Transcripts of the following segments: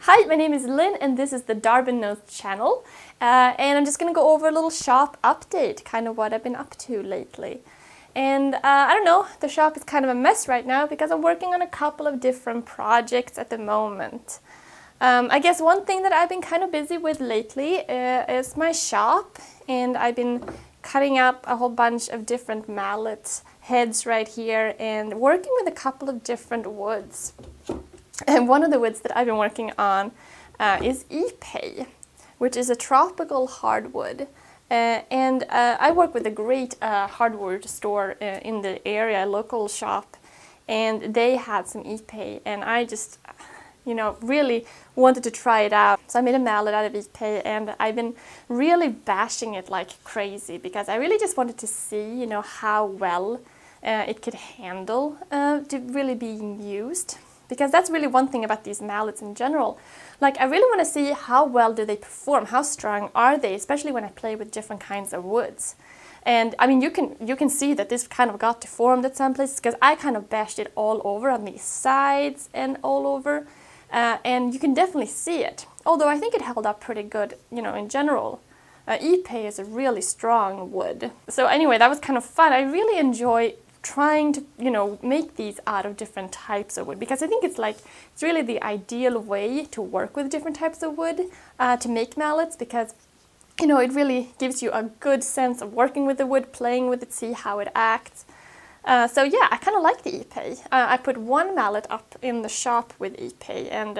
Hi, my name is Lynn and this is the DarbinNotes channel, and I'm just going to go over a little shop update, kind of what I've been up to lately. And I don't know, the shop is kind of a mess right now because I'm working on a couple of different projects at the moment. I guess one thing that I've been kind of busy with lately is my shop, and I've been cutting up a whole bunch of different mallet heads right here and working with a couple of different woods. And one of the woods that I've been working on is Ipe, which is a tropical hardwood. And I work with a great hardwood store in the area, a local shop, and they had some Ipe, and I just, really wanted to try it out. So I made a mallet out of Ipe, and I've been really bashing it like crazy because I really just wanted to see, how well it could handle to really being used. Because that's really one thing about these mallets in general. Like, I really want to see how well do they perform, how strong are they, especially when I play with different kinds of woods. And I mean, you can see that this kind of got deformed at some places because I kind of bashed it all over on these sides and all over. And you can definitely see it. Although I think it held up pretty good, in general. Ipe is a really strong wood. So anyway, that was kind of fun. I really enjoy trying to, make these out of different types of wood, because I think it's really the ideal way to work with different types of wood to make mallets, because it really gives you a good sense of working with the wood, playing with it, see how it acts. So yeah, I kind of like the Ipe. I put one mallet up in the shop with Ipe, and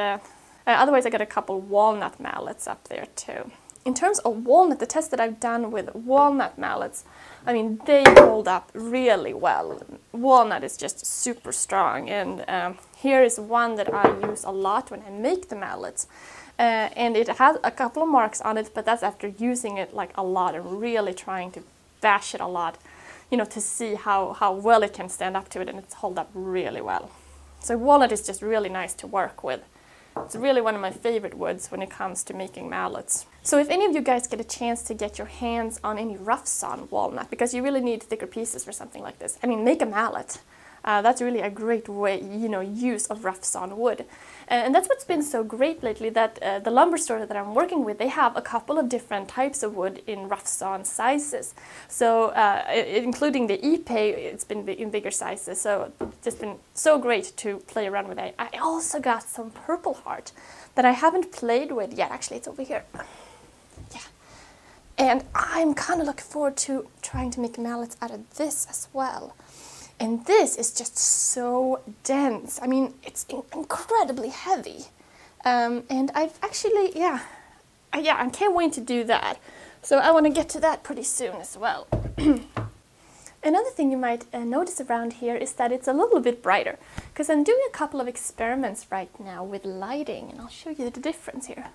otherwise I got a couple walnut mallets up there too. In terms of walnut, the test that I've done with walnut mallets, I mean, they hold up really well. Walnut is just super strong, and here is one that I use a lot when I make the mallets. And it has a couple of marks on it, but that's after using it a lot and really trying to bash it a lot, to see how well it can stand up to it, and it's hold up really well. So walnut is just really nice to work with. It's really one of my favorite woods when it comes to making mallets. So if any of you guys get a chance to get your hands on any rough sawn walnut, because you really need thicker pieces for something like this, I mean, make a mallet. That's really a great way, use of rough sawn wood. And that's what's been so great lately, that the lumber store that I'm working with, they have a couple of different types of wood in rough sawn sizes. So including the Ipe, it's been in bigger sizes. So it's just been so great to play around with it. I also got some purple heart that I haven't played with yet. Actually, it's over here. Yeah. And I'm kind of looking forward to trying to make mallets out of this as well. And this is just so dense. I mean, it's incredibly heavy. And I've actually, I can't wait to do that. So I want to get to that pretty soon as well. Another thing you might notice around here is that it's a little bit brighter, because I'm doing a couple of experiments right now with lighting, and I'll show you the difference here.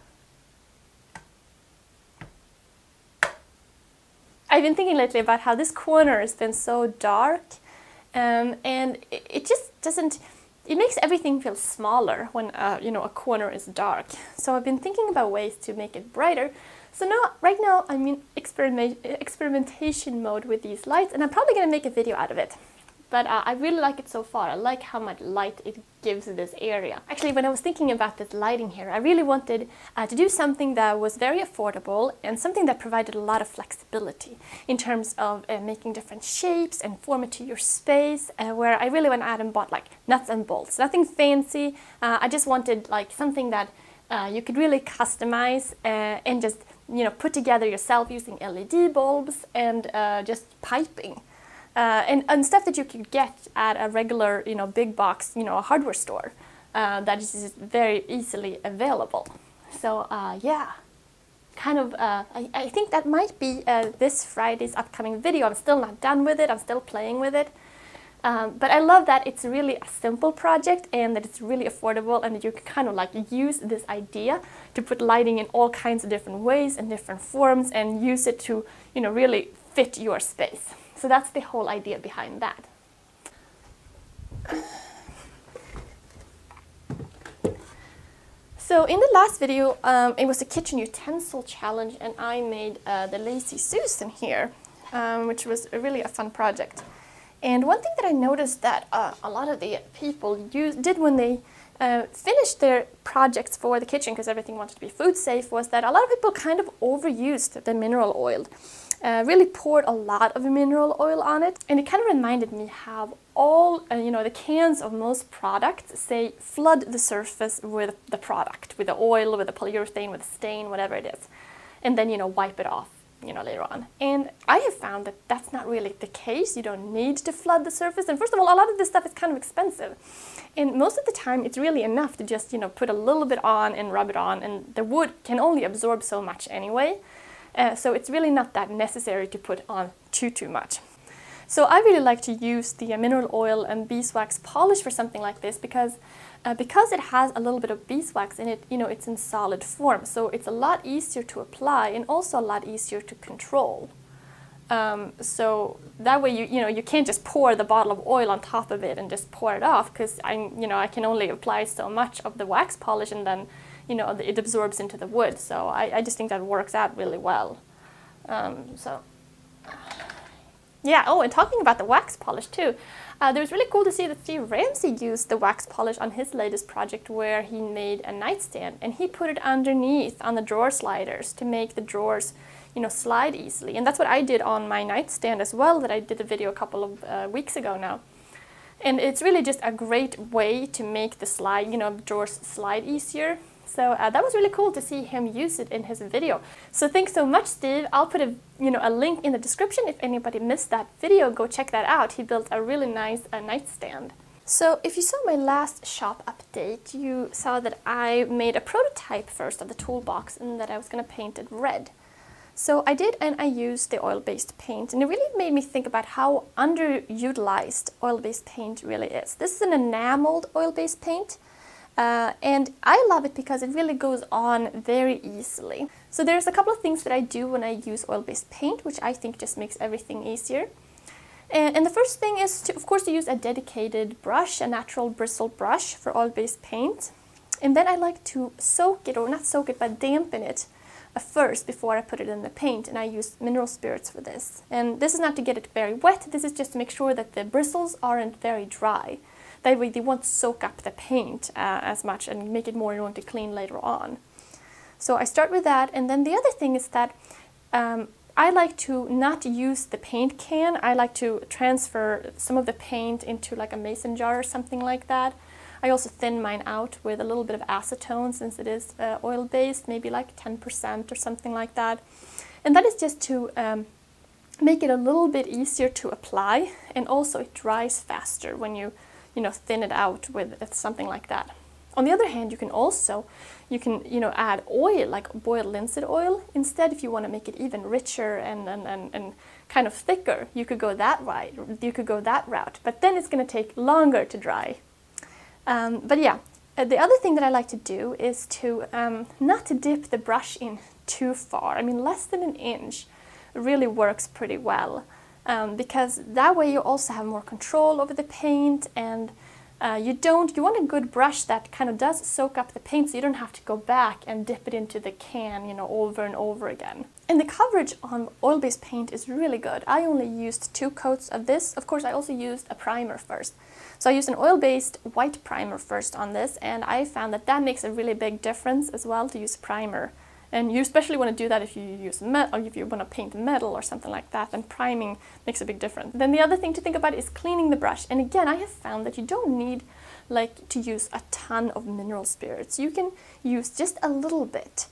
I've been thinking lately about how this corner has been so dark. And it just doesn't, it makes everything feel smaller when, a corner is dark. So I've been thinking about ways to make it brighter. So now, right now, I'm in experimentation mode with these lights, and I'm probably going to make a video out of it. But I really like it so far. I like how much light it gives this area. Actually, when I was thinking about this lighting here, I really wanted to do something that was very affordable and something that provided a lot of flexibility in terms of making different shapes and form it to your space, where I really went out and bought nuts and bolts. Nothing fancy. I just wanted something that you could really customize and just put together yourself using LED bulbs and just piping. And stuff that you could get at a regular, big box, a hardware store that is just very easily available. So, yeah, I think that might be this Friday's upcoming video. I'm still not done with it. I'm still playing with it. But I love that it's really a simple project and that it's really affordable, and that you can kind of use this idea to put lighting in all kinds of different ways and different forms and use it to, really fit your space. So that's the whole idea behind that. So in the last video, it was a kitchen utensil challenge, and I made the Lazy Susan here, which was really a fun project. And one thing that I noticed that a lot of the people did when they finished their projects for the kitchen, because everything wanted to be food safe, was that a lot of people kind of overused the mineral oil. Really poured a lot of mineral oil on it, and it kind of reminded me how all, the cans of most products say flood the surface with the product, with the oil, with the polyurethane, with the stain, whatever it is, and then, wipe it off, later on. And I have found that that's not really the case. You don't need to flood the surface, and first of all, a lot of this stuff is kind of expensive. And most of the time, it's really enough to just, put a little bit on and rub it on, and the wood can only absorb so much anyway. So it's really not that necessary to put on too much. So I really like to use the mineral oil and beeswax polish for something like this, because it has a little bit of beeswax in it, it's in solid form. So it's a lot easier to apply and also a lot easier to control. So that way you can't just pour the bottle of oil on top of it and just pour it off, because I can only apply so much of the wax polish, and then it absorbs into the wood. So I just think that works out really well. Yeah, oh, and talking about the wax polish too, it was really cool to see that Steve Ramsey used the wax polish on his latest project, where he made a nightstand, and he put it underneath on the drawer sliders to make the drawers slide easily. And that's what I did on my nightstand as well, that I did a video a couple of weeks ago now. And it's really just a great way to make the slide, drawers slide easier. So that was really cool to see him use it in his video. So thanks so much, Steve. I'll put a link in the description. If anybody missed that video, go check that out. He built a really nice nightstand. So if you saw my last shop update, you saw that I made a prototype first of the toolbox, and that I was going to paint it red. So I did, and I used the oil-based paint, and it really made me think about how underutilized oil-based paint really is. This is an enameled oil-based paint, and I love it because it really goes on very easily. So there's a couple of things that I do when I use oil-based paint, which I think just makes everything easier. And the first thing is to, of course, to use a dedicated brush, a natural bristle brush for oil-based paint. And then I like to soak it, or not soak it, but dampen it first before I put it in the paint, and I use mineral spirits for this. And this is not to get it very wet, this is just to make sure that the bristles aren't very dry. That way they won't soak up the paint as much and make it more going to clean later on. So I start with that, and then the other thing is that I like to not use the paint can. I like to transfer some of the paint into like a mason jar or something like that. I also thin mine out with a little bit of acetone, since it is oil-based, maybe like 10% or something like that. And that is just to make it a little bit easier to apply, and also it dries faster when you thin it out with something like that. On the other hand, you can add oil, like boiled linseed oil instead, if you want to make it even richer and kind of thicker. You could go that route, but then it's going to take longer to dry. But yeah, the other thing that I like to do is to not to dip the brush in too far. I mean, less than an inch really works pretty well, because that way you also have more control over the paint, and you want a good brush that kind of does soak up the paint, so you don't have to go back and dip it into the can, over and over again. And the coverage on oil-based paint is really good. I only used 2 coats of this. Of course, I also used a primer first. So I used an oil-based white primer first on this, and I found that makes a really big difference as well, to use primer. And you especially want to do that if you use metal, or if you want to paint metal or something like that, then priming makes a big difference. Then the other thing to think about is cleaning the brush. And again, I have found that you don't need to use a ton of mineral spirits. You can use just a little bit,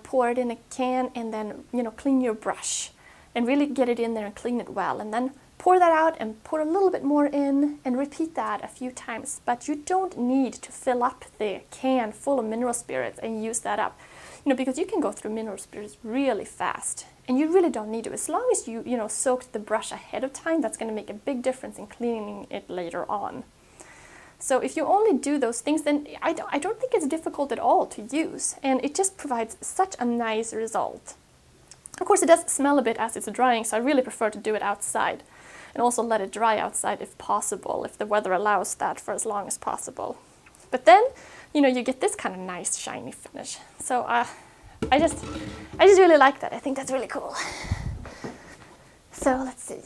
pour it in a can, and then clean your brush and really get it in there and clean it well, and then pour that out and pour a little bit more in, and repeat that a few times. But you don't need to fill up the can full of mineral spirits and use that up, because you can go through mineral spirits really fast, and you really don't need to. As long as you soaked the brush ahead of time, that's going to make a big difference in cleaning it later on. So if you only do those things, then I don't think it's difficult at all to use, and it just provides such a nice result. Of course, it does smell a bit as it's drying, so I really prefer to do it outside, and also let it dry outside if possible, if the weather allows that, for as long as possible. But then, you get this kind of nice shiny finish. So I just really like that. I think that's really cool. So let's see.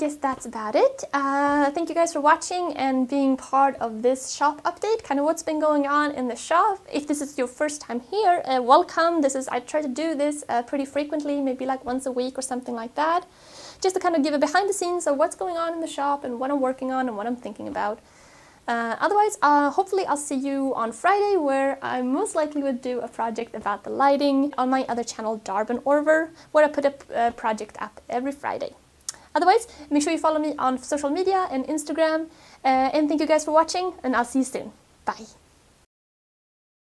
guess that's about it. Thank you guys for watching and being part of this shop update, kind of what's been going on in the shop. If this is your first time here, welcome. I try to do this pretty frequently, maybe like once a week or something like that, just to kind of give a behind the scenes of what's going on in the shop and what I'm working on and what I'm thinking about. Otherwise, hopefully I'll see you on Friday, where I most likely would do a project about the lighting on my other channel, DarbinNotes, where I put a project up every Friday. Otherwise, make sure you follow me on social media and Instagram, and thank you guys for watching, and I'll see you soon. Bye!